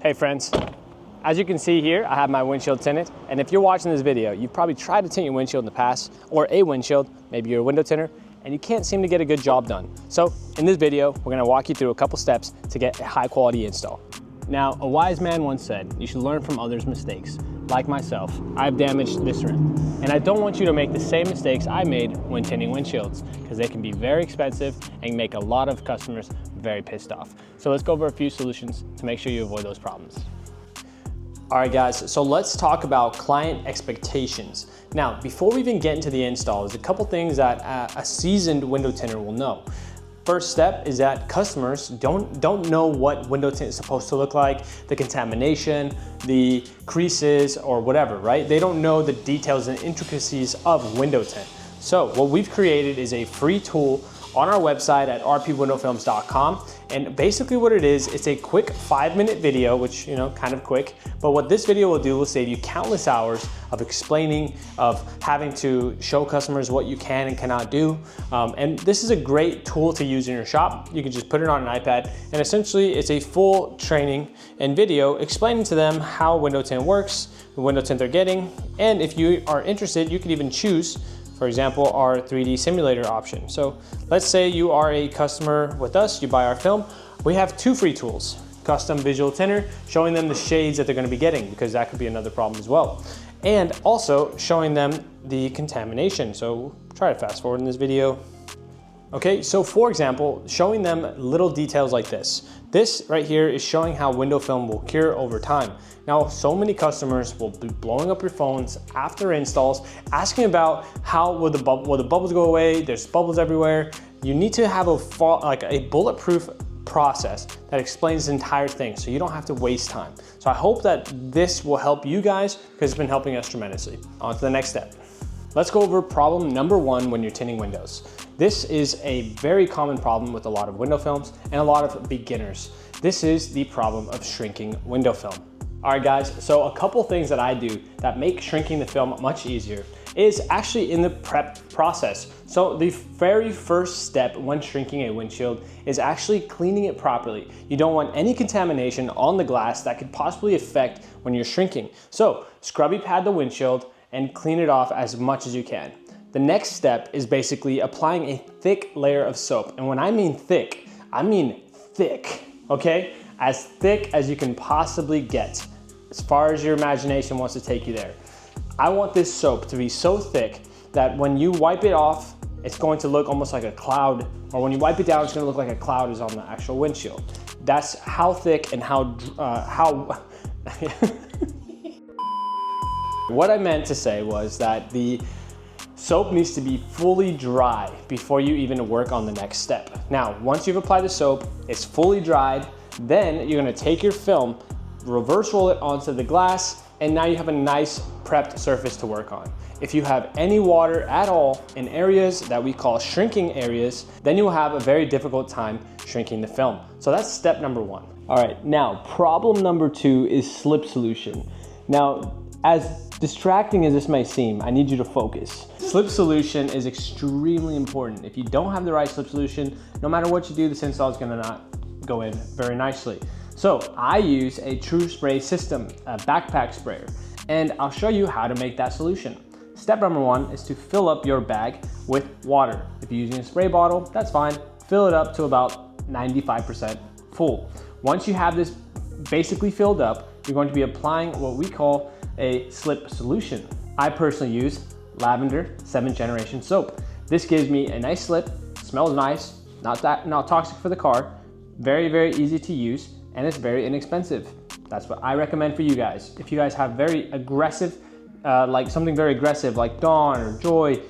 Hey friends, as you can see here, I have my windshield tinted, and if you're watching this video, you've probably tried to tint your windshield in the past, or a windshield, maybe you're a window tinter, and you can't seem to get a good job done. So in this video, we're gonna walk you through a couple steps to get a high quality install. Now, a wise man once said, you should learn from others' mistakes. Like myself, I've damaged this rim, and I don't want you to make the same mistakes I made when tinting windshields, because they can be very expensive and make a lot of customers very pissed off. So let's go over a few solutions to make sure you avoid those problems. All right guys, so let's talk about client expectations. Now, before we even get into the install, there's a couple things that a seasoned window tinter will know. First step is that customers don't know what window tint is supposed to look like, the contamination, the creases, or whatever, right? They don't know the details and intricacies of window tint. So what we've created is a free tool on our website at rpwindowfilms.com. And basically what it is, it's a quick 5-minute video, which, kind of quick, but what this video will do will save you countless hours of explaining, of having to show customers what you can and cannot do. And this is a great tool to use in your shop. You can just put it on an iPad, and essentially it's a full training and video explaining to them how window tint works, the window tint they're getting, and if you are interested, you could even choose, for example, our 3D simulator option. So let's say you are a customer with us, you buy our film. We have 2 free tools, custom visual tinter, showing them the shades that they're gonna be getting, because that could be another problem as well. And also showing them the contamination. So try to fast forward in this video. Okay, so for example, showing them little details like this. This right here is showing how window film will cure over time. Now, so many customers will be blowing up your phones after installs, asking about how will the bubbles go away? There's bubbles everywhere. You need to have a bulletproof process that explains the entire thing, so you don't have to waste time. So I hope that this will help you guys, because it's been helping us tremendously. On to the next step. Let's go over problem number 1 when you're tinting windows. This is a very common problem with a lot of window films and a lot of beginners. This is the problem of shrinking window film. All right guys, so a couple things that I do that make shrinking the film much easier is actually in the prep process. So the very first step when shrinking a windshield is actually cleaning it properly. You don't want any contamination on the glass that could possibly affect when you're shrinking. So scrubby pad the windshield and clean it off as much as you can. The next step is basically applying a thick layer of soap. And when I mean thick, okay? As thick as you can possibly get, as far as your imagination wants to take you there. I want this soap to be so thick that when you wipe it off, it's going to look almost like a cloud, or when you wipe it down, it's gonna look like a cloud is on the actual windshield. That's how thick and how What I meant to say was that the soap needs to be fully dry before you even work on the next step. Now, once you've applied the soap, it's fully dried, then you're gonna take your film, reverse roll it onto the glass, and now you have a nice prepped surface to work on. If you have any water at all in areas that we call shrinking areas, then you'll have a very difficult time shrinking the film. So that's step number 1. All right, now problem number 2 is slip solution. Now, as distracting as this may seem, I need you to focus. Slip solution is extremely important. If you don't have the right slip solution, no matter what you do, this install is gonna not go in very nicely. So I use a true spray system, a backpack sprayer, and I'll show you how to make that solution. Step number 1 is to fill up your bag with water. If you're using a spray bottle, that's fine. Fill it up to about 95% full. Once you have this basically filled up, you're going to be applying what we call a slip solution. I personally use lavender 7th generation soap. This gives me a nice slip, smells nice, not toxic for the car, very, very easy to use, and it's very inexpensive. That's what I recommend for you guys. If you guys have very aggressive, something very aggressive like Dawn or Joy,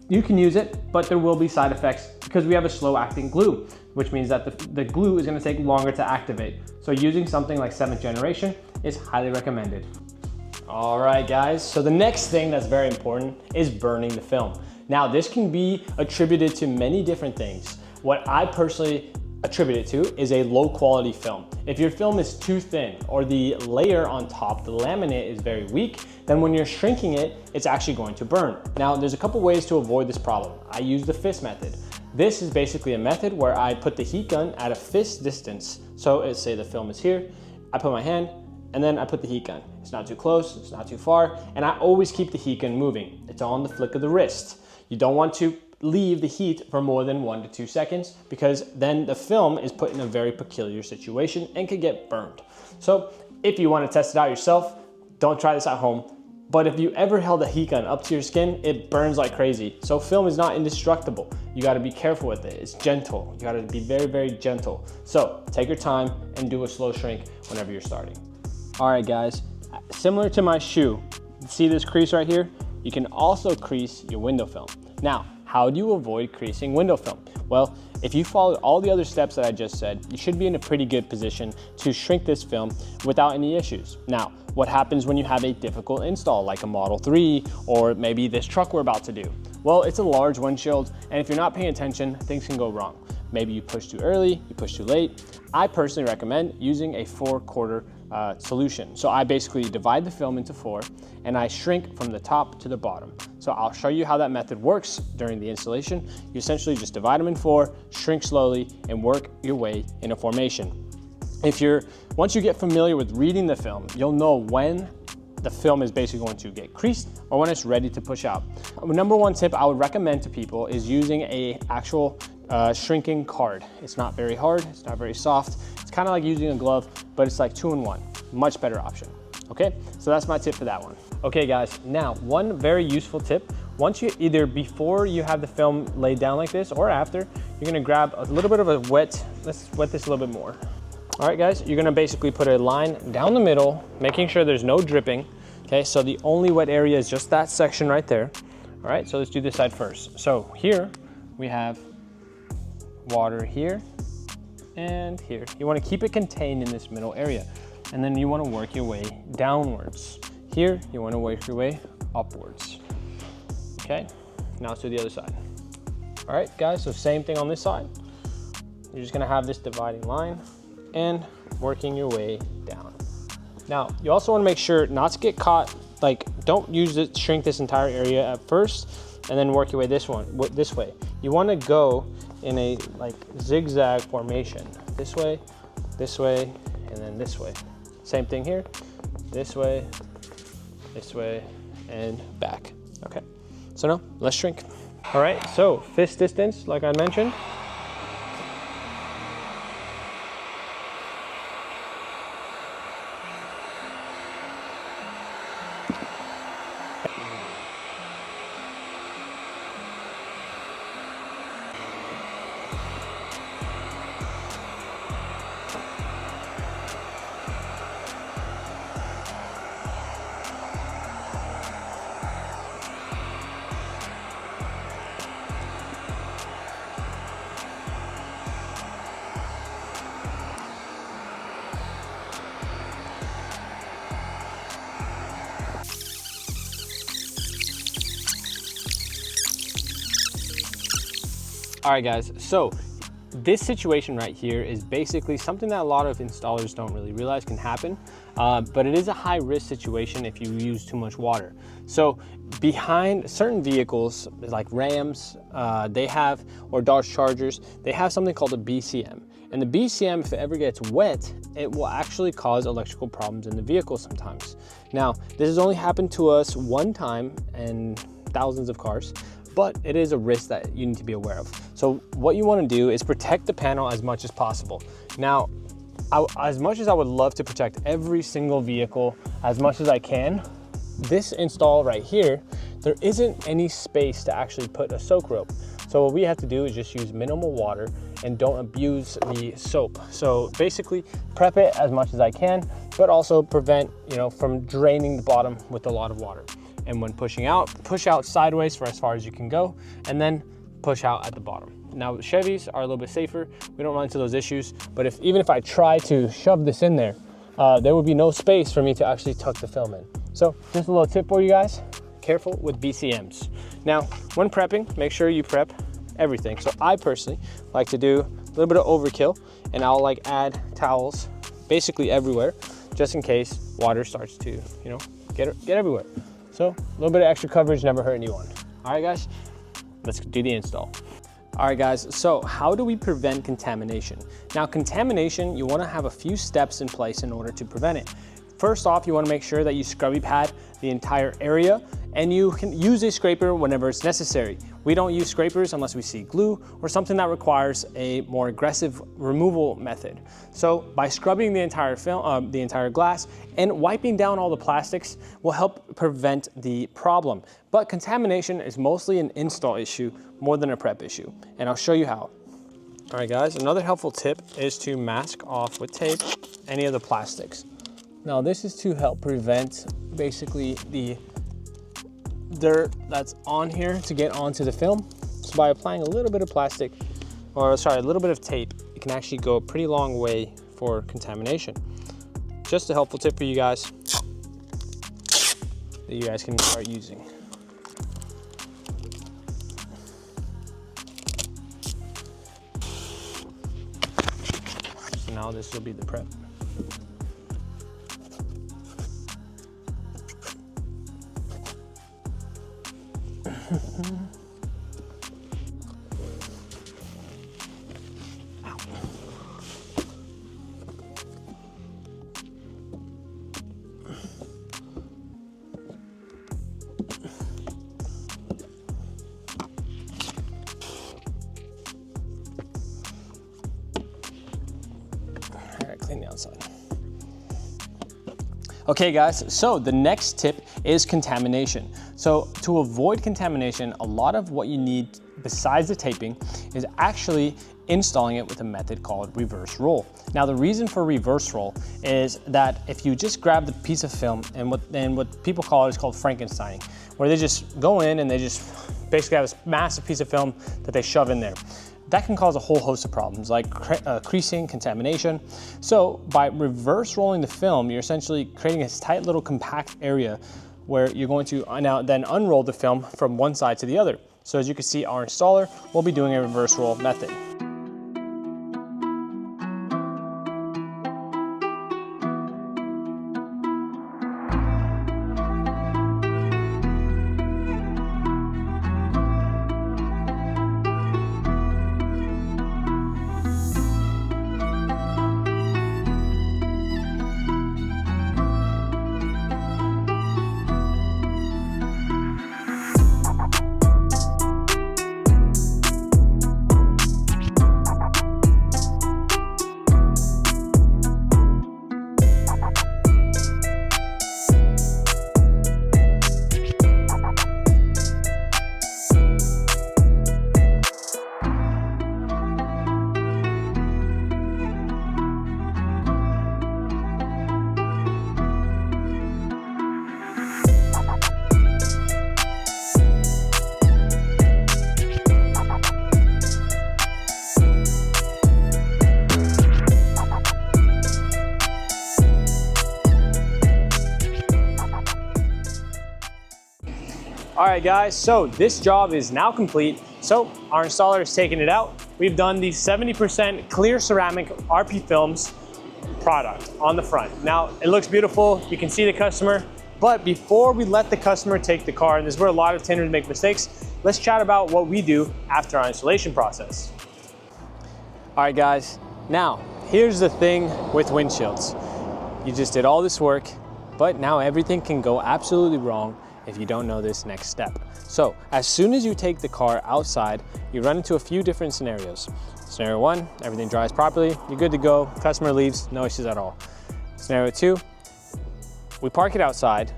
you can use it, but there will be side effects because we have a slow acting glue, which means that the glue is gonna take longer to activate. So using something like 7th generation is highly recommended. All right guys, so the next thing that's very important is burning the film. Now this can be attributed to many different things. What I personally attribute it to is a low quality film. If your film is too thin or the layer on top, the laminate is very weak, then when you're shrinking it, it's actually going to burn. Now there's a couple ways to avoid this problem. I use the fist method. This is basically a method where I put the heat gun at a fist distance. So let's say the film is here, I put my hand, and then I put the heat gun. It's not too close, it's not too far, and I always keep the heat gun moving. It's on the flick of the wrist. You don't want to leave the heat for more than 1 to 2 seconds, because then the film is put in a very peculiar situation and could get burned. So if you want to test it out yourself, don't try this at home. But if you ever held a heat gun up to your skin, it burns like crazy. So film is not indestructible. You gotta be careful with it. It's gentle. You gotta be very, very gentle. So take your time and do a slow shrink whenever you're starting. All right, guys, similar to my shoe, see this crease right here? You can also crease your window film. Now, how do you avoid creasing window film? Well, if you follow all the other steps that I just said, you should be in a pretty good position to shrink this film without any issues. Now, what happens when you have a difficult install like a Model 3 or maybe this truck we're about to do? Well, it's a large windshield, and if you're not paying attention, things can go wrong. Maybe you push too early, you push too late. I personally recommend using a 4/4 solution. So I basically divide the film into 4 and I shrink from the top to the bottom. So I'll show you how that method works during the installation. You essentially just divide them in 4, shrink slowly, and work your way in a formation. Once you get familiar with reading the film, you'll know when the film is basically going to get creased or when it's ready to push out. Number one tip I would recommend to people is using a actual shrinking card. It's not very hard, it's not very soft. It's kind of like using a glove, but it's like 2-in-1. Much better option. Okay, so that's my tip for that one. Okay guys, now one very useful tip. Once you, either before you have the film laid down like this or after, you're gonna grab a little bit of a let's wet this a little bit more. All right guys, you're gonna basically put a line down the middle, making sure there's no dripping. Okay, so the only wet area is just that section right there. All right, so let's do this side first. So here we have water here and here. You wanna keep it contained in this middle area. And then you wanna work your way downwards. Here, you wanna work your way upwards. Okay, now let's do the other side. All right guys, so same thing on this side. You're just gonna have this dividing line and working your way down. Now, you also wanna make sure not to get caught, like don't use it, shrink this entire area at first and then work your way this way. You wanna go in a like zigzag formation. This way, and then this way. Same thing here, this way, and back. Okay, so now let's shrink. All right, so fist distance, like I mentioned. All right guys, so this situation right here is basically something that a lot of installers don't really realize can happen, but it is a high risk situation if you use too much water. So behind certain vehicles like Rams, or Dodge Chargers, they have something called a BCM. And the BCM, if it ever gets wet, it will actually cause electrical problems in the vehicle sometimes. Now, this has only happened to us one time in thousands of cars, but it is a risk that you need to be aware of. So what you want to do is protect the panel as much as possible. Now, as much as I would love to protect every single vehicle as much as I can, this install right here, there isn't any space to actually put a soak rope. So what we have to do is just use minimal water and don't abuse the soap. So basically prep it as much as I can, but also prevent, from draining the bottom with a lot of water. And when pushing out, push out sideways for as far as you can go, and then push out at the bottom. Now, Chevys are a little bit safer. We don't run into those issues, but even if I try to shove this in there, there would be no space for me to actually tuck the film in. So just a little tip for you guys, careful with BCMs. Now, when prepping, make sure you prep everything. So I personally like to do a little bit of overkill, and I'll add towels basically everywhere, just in case water starts to, get everywhere. So a little bit of extra coverage never hurt anyone. All right guys, let's do the install. All right guys, so how do we prevent contamination? Now contamination, you wanna have a few steps in place in order to prevent it. First off, you wanna make sure that you scrubby pad the entire area, and you can use a scraper whenever it's necessary. We don't use scrapers unless we see glue or something that requires a more aggressive removal method. So by scrubbing the entire film, the entire glass, and wiping down all the plastics will help prevent the problem. But contamination is mostly an install issue more than a prep issue, and I'll show you how. All right guys, another helpful tip is to mask off with tape any of the plastics. Now this is to help prevent basically the dirt that's on here to get onto the film. So by applying a little bit of plastic, or sorry, a little bit of tape, it can actually go a pretty long way for contamination. Just a helpful tip for you guys that you guys can start using. So now this will be the prep. Clean the outside. Okay guys, so the next tip is contamination. So to avoid contamination, a lot of what you need besides the taping is actually installing it with a method called reverse roll. Now the reason for reverse roll is that if you just grab the piece of film and what people call it is called Frankensteining, where they just go in and they just basically have this massive piece of film that they shove in there. That can cause a whole host of problems like creasing, contamination. So by reverse rolling the film, you're essentially creating this tight little compact area where you're going to now then unroll the film from one side to the other. So as you can see, our installer will be doing a reverse roll method. All right guys, so this job is now complete. So our installer has taken it out. We've done the 70% clear ceramic RP films product on the front. Now it looks beautiful, you can see the customer, but before we let the customer take the car, and this is where a lot of tinters make mistakes, let's chat about what we do after our installation process. All right guys, now here's the thing with windshields. You just did all this work, but now everything can go absolutely wrong if you don't know this next step. So as soon as you take the car outside, you run into a few different scenarios. Scenario one, everything dries properly, you're good to go, customer leaves, no issues at all. Scenario two, we park it outside,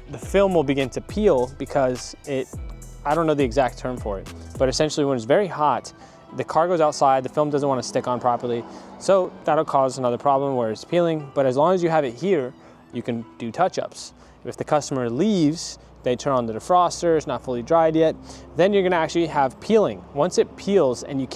the film will begin to peel because I don't know the exact term for it, but essentially when it's very hot, the car goes outside, the film doesn't want to stick on properly, so that'll cause another problem where it's peeling, but as long as you have it here, you can do touch-ups. If the customer leaves, they turn on the defroster, it's not fully dried yet, then you're gonna actually have peeling. Once it peels and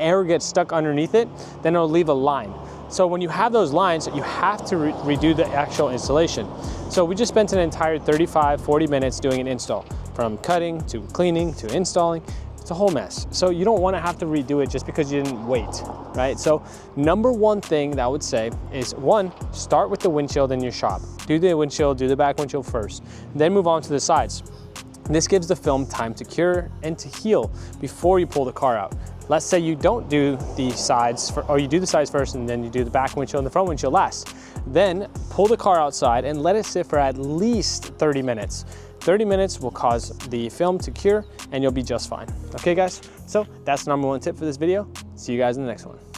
air gets stuck underneath it, then it'll leave a line. So when you have those lines, you have to redo the actual installation. So we just spent an entire 35-40 minutes doing an install, from cutting to cleaning to installing. It's a whole mess. So you don't want to have to redo it just because you didn't wait, right? So number one thing that I would say is, one, start with the windshield in your shop. Do the windshield, do the back windshield first, then move on to the sides. This gives the film time to cure and to heal before you pull the car out. Let's say you don't do the sides, or you do the sides first and then you do the back windshield and the front windshield last. Then pull the car outside and let it sit for at least 30 minutes. 30 minutes will cause the film to cure and you'll be just fine. Okay guys, so that's the #1 tip for this video. See you guys in the next one.